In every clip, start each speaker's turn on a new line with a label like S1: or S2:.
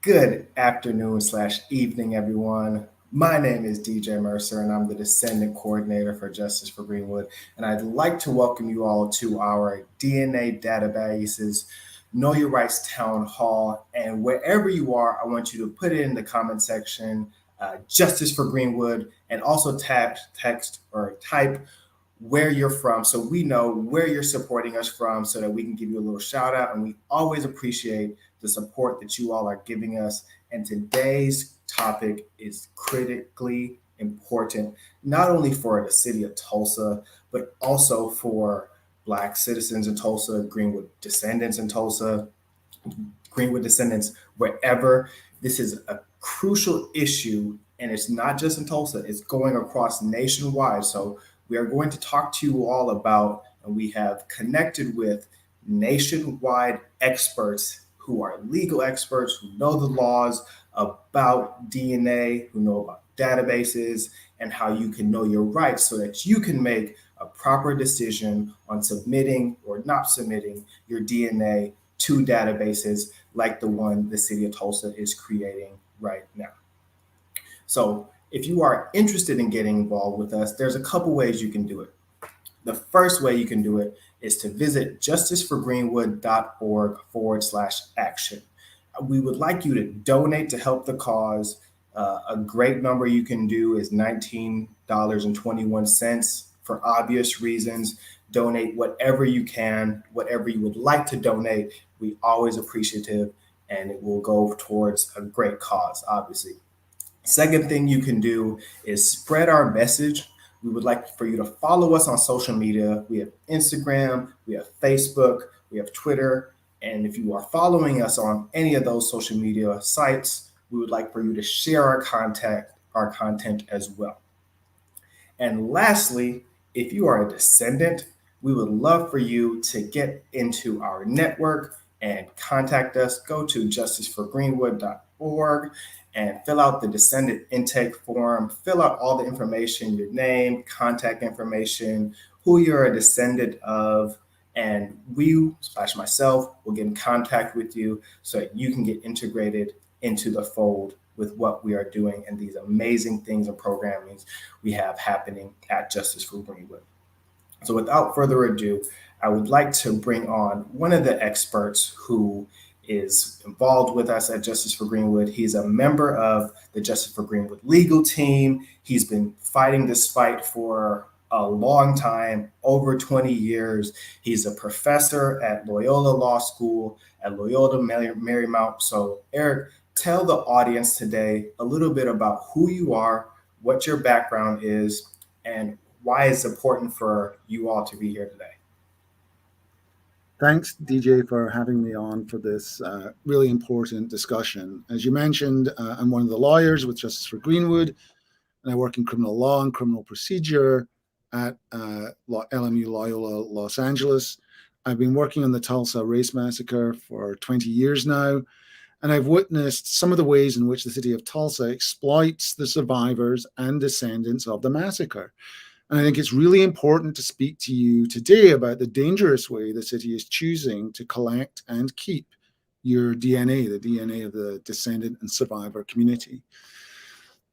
S1: Good afternoon slash evening, everyone. My name is DJ Mercer, and I'm the Descendant Coordinator for Justice for Greenwood. And I'd like to welcome you all to our DNA databases, Know Your Rights Town Hall. And wherever you are, I want you to put it in the comment section, Justice for Greenwood, and also text or type where you're from so we know where you're supporting us from so that we can give you a little shout out. And we always appreciate the support that you all are giving us. And today's topic is critically important, not only for the city of Tulsa, but also for Black citizens in Tulsa, Greenwood descendants in Tulsa, Greenwood descendants wherever. This is a crucial issue, and it's not just in Tulsa, it's going across nationwide. So, we are going to talk to you all about, and we have connected with nationwide experts who are legal experts, who know the laws about DNA, who know about databases, and how you can know your rights so that you can make a proper decision on submitting or not submitting your DNA to databases like the one the city of Tulsa is creating right now. So, if you are interested in getting involved with us, there's a couple ways you can do it. The first way you can do it is to visit justiceforgreenwood.org/action. We would like you to donate to help the cause. A great number you can do is $19.21 for obvious reasons. Donate whatever you can, whatever you would like to donate. We always appreciative, and it will go towards a great cause, obviously. Second thing you can do is spread our message. We would like for you to follow us on social media. We have Instagram, we have Facebook, we have Twitter. And if you are following us on any of those social media sites, we would like for you to share our content as well. And lastly, if you are a descendant, we would love for you to get into our network and contact us. Go to justiceforgreenwood.org and fill out the descendant intake form. Fill out all the information, your name, contact information, who you're a descendant of, and we slash myself will get in contact with you so that you can get integrated into the fold with what we are doing and these amazing things and programmings we have happening at Justice for Greenwood. So, without further ado, I would like to bring on one of the experts who is involved with us at Justice for Greenwood. He's a member of the Justice for Greenwood legal team. He's been fighting this fight for a long time, over 20 years. He's a professor at Loyola Law School at Loyola Marymount. So, Eric, tell the audience today a little bit about who you are, what your background is, and why it's important for you all to be here today.
S2: Thanks, DJ, for having me on for this really important discussion. As you mentioned, I'm one of the lawyers with Justice for Greenwood, and I work in criminal law and criminal procedure at LMU Loyola Los Angeles. I've been working on the Tulsa race massacre for 20 years now, and I've witnessed some of the ways in which the city of Tulsa exploits the survivors and descendants of the massacre. And I think it's really important to speak to you today about the dangerous way the city is choosing to collect and keep your DNA, the DNA of the descendant and survivor community.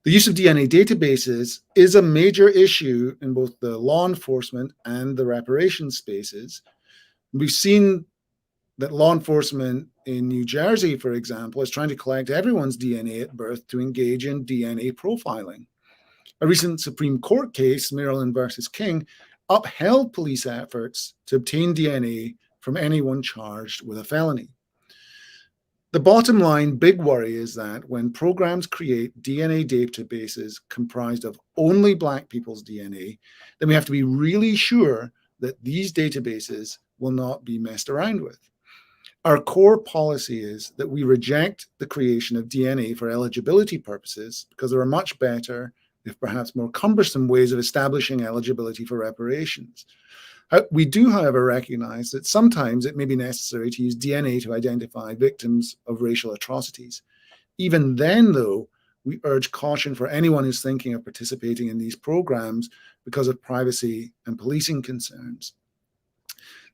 S2: The use of DNA databases is a major issue in both the law enforcement and the reparations spaces. We've seen that law enforcement in New Jersey, for example, is trying to collect everyone's DNA at birth to engage in DNA profiling. A recent Supreme Court case, Maryland versus King, upheld police efforts to obtain DNA from anyone charged with a felony. The bottom line big worry is that when programs create DNA databases comprised of only Black people's DNA, then we have to be really sure that these databases will not be messed around with. Our core policy is that we reject the creation of DNA for eligibility purposes because there are much better, if perhaps more cumbersome, ways of establishing eligibility for reparations. We do, however, recognize that sometimes it may be necessary to use DNA to identify victims of racial atrocities. Even then, though, we urge caution for anyone who's thinking of participating in these programs because of privacy and policing concerns.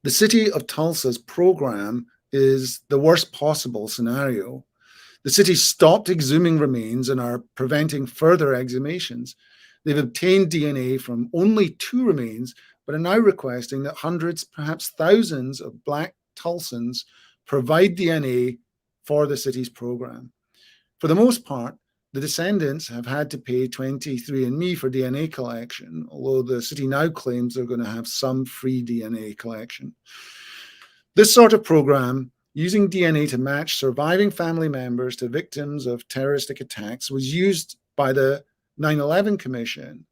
S2: The city of Tulsa's program is the worst possible scenario. The city stopped exhuming remains and are preventing further exhumations. They've obtained DNA from only 2 remains, but are now requesting that hundreds, perhaps thousands of Black Tulsans provide DNA for the city's program. For the most part, the descendants have had to pay 23andMe for DNA collection, although the city now claims they're going to have some free DNA collection. This sort of program, using DNA to match surviving family members to victims of terroristic attacks, was used by the 9/11 Commission.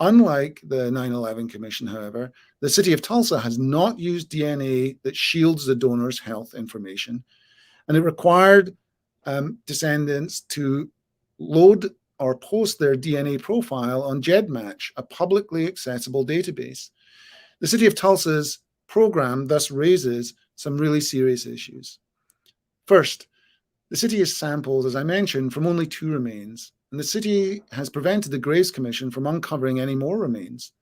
S2: Unlike the 9/11 Commission, however, the city of Tulsa has not used DNA that shields the donor's health information, and it required descendants to load or post their DNA profile on GEDmatch, a publicly accessible database. The city of Tulsa's program thus raises some really serious issues. First, the city has sampled, as I mentioned, from only 2 remains, and the city has prevented the Graves Commission from uncovering any more remains.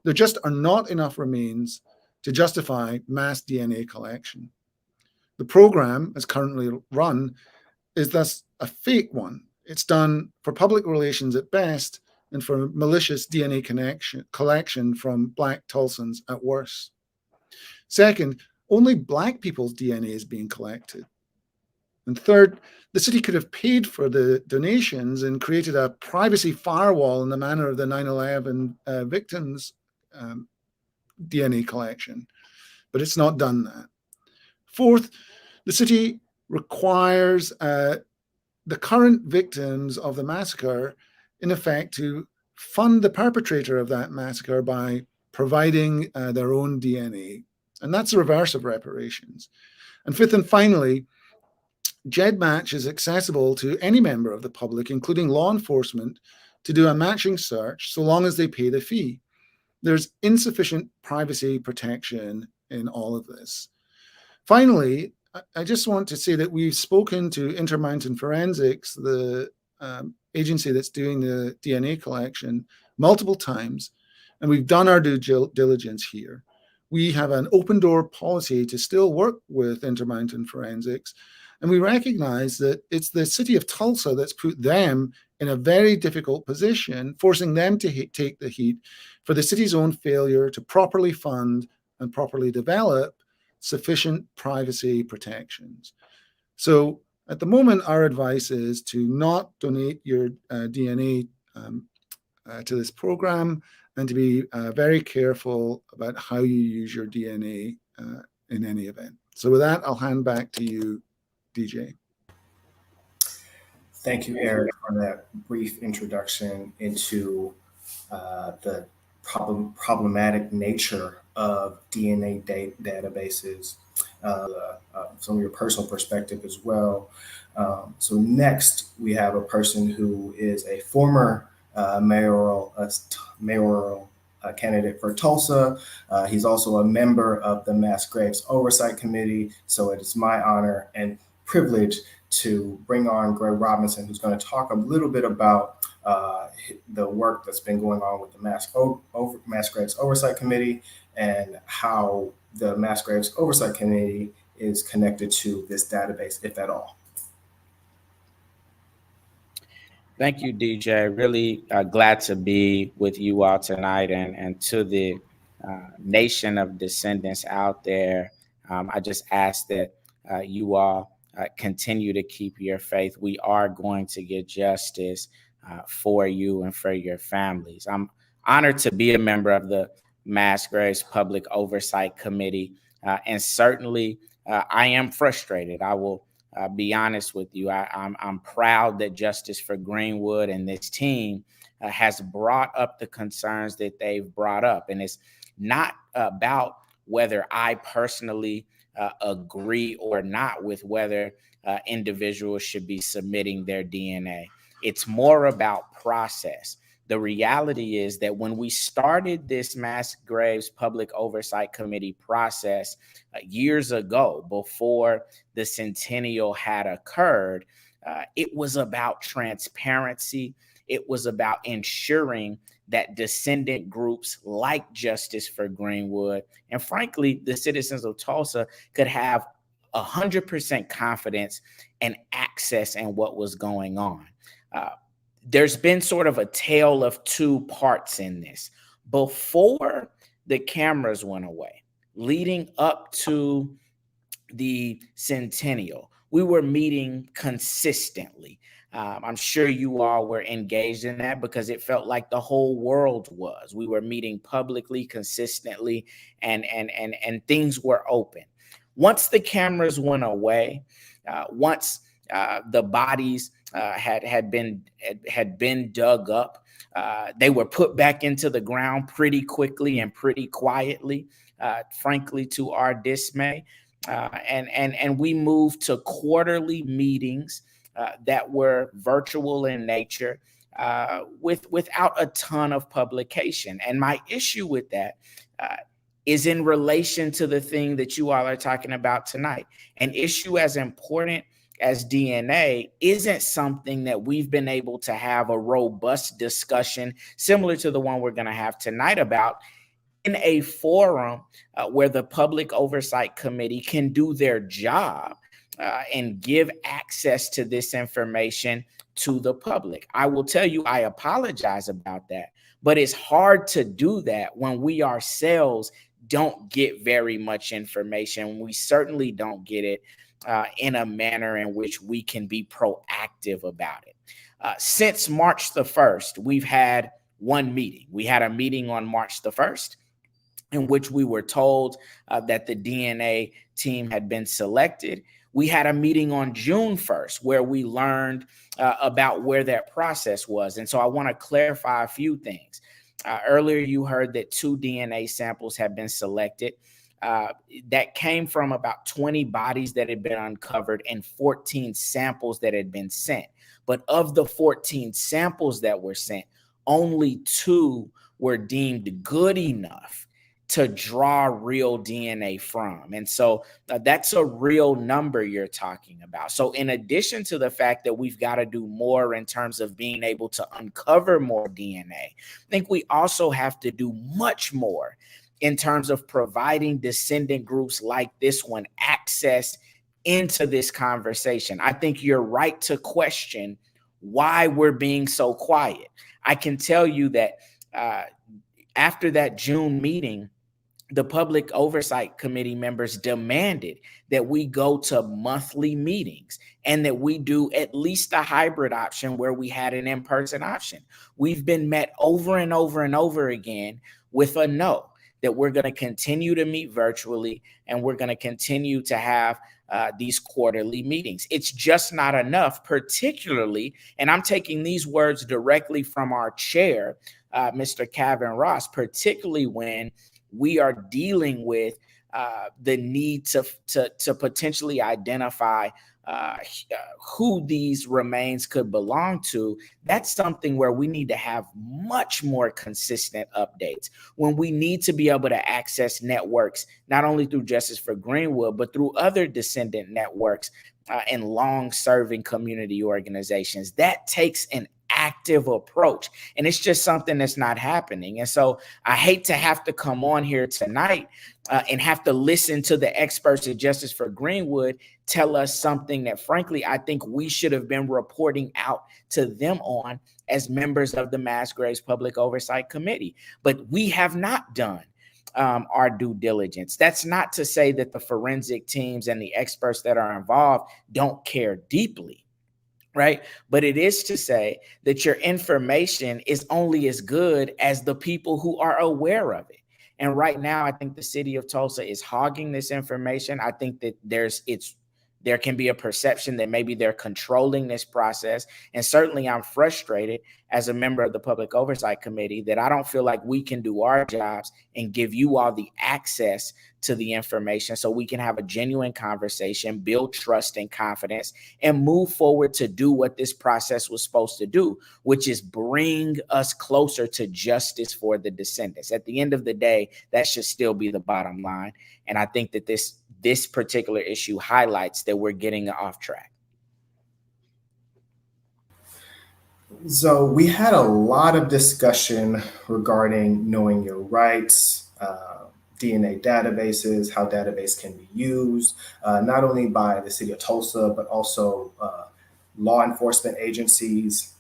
S2: There just are not enough remains to justify mass DNA collection. The program, as currently run, is thus a fake one. It's done for public relations at best and for malicious DNA collection from Black Tulsans at worst. Second, only Black people's DNA is being collected. And third, the city could have paid for the donations and created a privacy firewall in the manner of the 9/11 victims' DNA collection, but it's not done that. Fourth, the city requires the current victims of the massacre, in effect, to fund the perpetrator of that massacre by providing their own DNA. And that's the reverse of reparations. And fifth and finally, GEDmatch is accessible to any member of the public, including law enforcement, to do a matching search so long as they pay the fee. There's insufficient privacy protection in all of this. Finally, I just want to say that we've spoken to Intermountain Forensics, the agency that's doing the DNA collection, multiple times, and we've done our due diligence here. We have an open door policy to still work with Intermountain Forensics, and we recognize that it's the city of Tulsa that's put them in a very difficult position, forcing them to take the heat for the city's own failure to properly fund and properly develop sufficient privacy protections. So at the moment, our advice is to not donate your DNA to this program and to be very careful about how you use your DNA in any event. So with that, I'll hand back to you, DJ.
S1: Thank you, Eric, for that brief introduction into the problematic nature of DNA databases, some of your personal perspective as well. So next, we have a person who is a former mayoral candidate for Tulsa. He's also a member of the Mass Graves Oversight Committee. So it is my honor and privilege to bring on Greg Robinson, who's going to talk a little bit about the work that's been going on with the Mass Graves Oversight Committee and how the Mass Graves Oversight Committee is connected to this database, if at all.
S3: Thank you, DJ. Really glad to be with you all tonight, and to the nation of descendants out there. I just ask that you all continue to keep your faith. We are going to get justice for you and for your families. I'm honored to be a member of the Mass Graves Public Oversight Committee, and certainly I am frustrated. I will be honest with you. I'm proud that Justice for Greenwood and this team has brought up the concerns that they've brought up. And it's not about whether I personally agree or not with whether individuals should be submitting their DNA. It's more about process. The reality is that when we started this Mass Graves Public Oversight Committee process years ago, before the centennial had occurred, it was about transparency. It was about ensuring that descendant groups like Justice for Greenwood and, frankly, the citizens of Tulsa could have 100% confidence and access in what was going on. There's been sort of a tale of two parts in this. Before the cameras went away, leading up to the centennial, we were meeting consistently. I'm sure you all were engaged in that because it felt like the whole world was. We were meeting publicly, consistently, and things were open. Once the cameras went away, once the bodies had been dug up, they were put back into the ground pretty quickly and pretty quietly, frankly, to our dismay. And we moved to quarterly meetings that were virtual in nature, without a ton of publication. And my issue with that is in relation to the thing that you all are talking about tonight. An issue as important as DNA isn't something that we've been able to have a robust discussion similar to the one we're going to have tonight about in a forum where the Public Oversight Committee can do their job and give access to this information to the public. I will tell you, I apologize about that, but it's hard to do that when we ourselves don't get very much information. We certainly don't get it in a manner in which we can be proactive about it. Since March the 1st, we've had one meeting. We had a meeting on March the 1st in which we were told that the DNA team had been selected. We had a meeting on June 1st where we learned about where that process was. And so I want to clarify a few things. Earlier, you heard that 2 DNA samples have been selected. That came from about 20 bodies that had been uncovered and 14 samples that had been sent. But of the 14 samples that were sent, only 2 were deemed good enough to draw real DNA from. And so that's a real number you're talking about. So in addition to the fact that we've got to do more in terms of being able to uncover more DNA, I think we also have to do much more in terms of providing descendant groups like this one access into this conversation. I think you're right to question why we're being so quiet. I can tell you that after that June meeting, the Public Oversight Committee members demanded that we go to monthly meetings and that we do at least a hybrid option where we had an in-person option. We've been met over and over and over again with a no, that we're going to continue to meet virtually and we're going to continue to have these quarterly meetings. It's just not enough, particularly, and I'm taking these words directly from our chair, Mr. Kavin Ross, particularly when we are dealing with the need to potentially identify who these remains could belong to. That's something where we need to have much more consistent updates, when we need to be able to access networks, not only through Justice for Greenwood, but through other descendant networks and long-serving community organizations. That takes an active approach, and it's just something that's not happening. And so I hate to have to come on here tonight and have to listen to the experts at Justice for Greenwood tell us something that, frankly, I think we should have been reporting out to them on as members of the Mass Graves Public Oversight Committee. But we have not done our due diligence. That's not to say that the forensic teams and the experts that are involved don't care deeply, right? But it is to say that your information is only as good as the people who are aware of it. And right now, I think the city of Tulsa is hogging this information. I think that there can be a perception that maybe they're controlling this process. And certainly I'm frustrated as a member of the Public Oversight Committee that I don't feel like we can do our jobs and give you all the access to the information so we can have a genuine conversation, build trust and confidence, and move forward to do what this process was supposed to do, which is bring us closer to justice for the descendants. At the end of the day, that should still be the bottom line. And I think that this particular issue highlights that we're getting off track.
S1: So we had a lot of discussion regarding knowing your rights, DNA databases, how database can be used, not only by the city of Tulsa, but also law enforcement agencies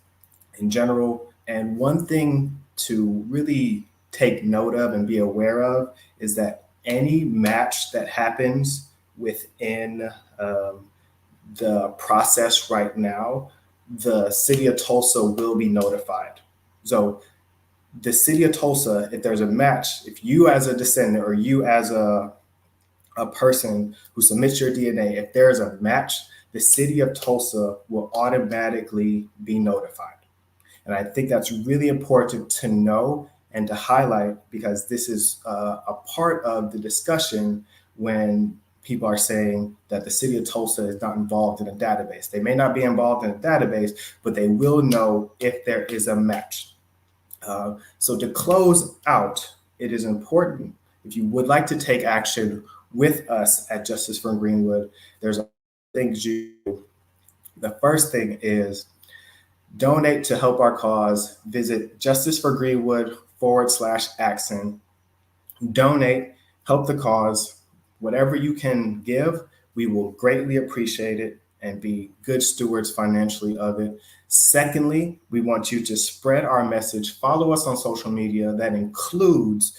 S1: in general. And one thing to really take note of and be aware of is that any match that happens within the process right now, the city of Tulsa will be notified. So the city of Tulsa, if there's a match, if you as a descendant or you as a person who submits your DNA, if there's a match, the city of Tulsa will automatically be notified. And I think that's really important to know and to highlight, because this is a part of the discussion when people are saying that the city of Tulsa is not involved in a database. They may not be involved in a database, but they will know if there is a match. So to close out, it is important, if you would like to take action with us at Justice for Greenwood, there's things you do. The first thing is donate to help our cause. Visit justiceforgreenwood.com/action. Donate, help the cause. Whatever you can give, we will greatly appreciate it and be good stewards financially of it. Secondly, we want you to spread our message. Follow us on social media. That includes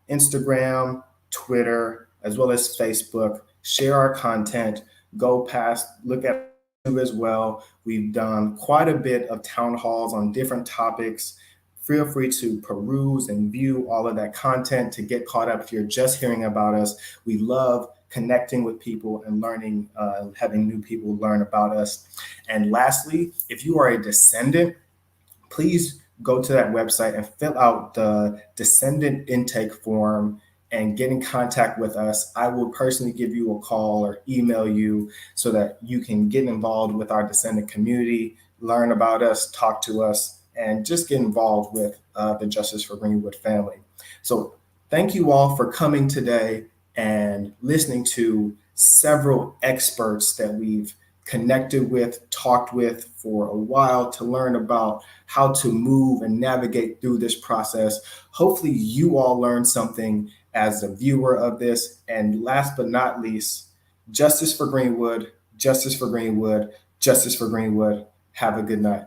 S1: Instagram, Twitter, as well as Facebook. Share our content. Go past, look at YouTube as well. We've done quite a bit of town halls on different topics. Feel free to peruse and view all of that content to get caught up if you're just hearing about us. We love connecting with people and learning, having new people learn about us. And lastly, if you are a descendant, please go to that website and fill out the descendant intake form and get in contact with us. I will personally give you a call or email you so that you can get involved with our descendant community, learn about us, talk to us, and just get involved with the Justice for Greenwood family. So thank you all for coming today and listening to several experts that we've connected with, talked with for a while to learn about how to move and navigate through this process. Hopefully you all learned something as a viewer of this. And last but not least, Justice for Greenwood, Justice for Greenwood, Justice for Greenwood. Have a good night.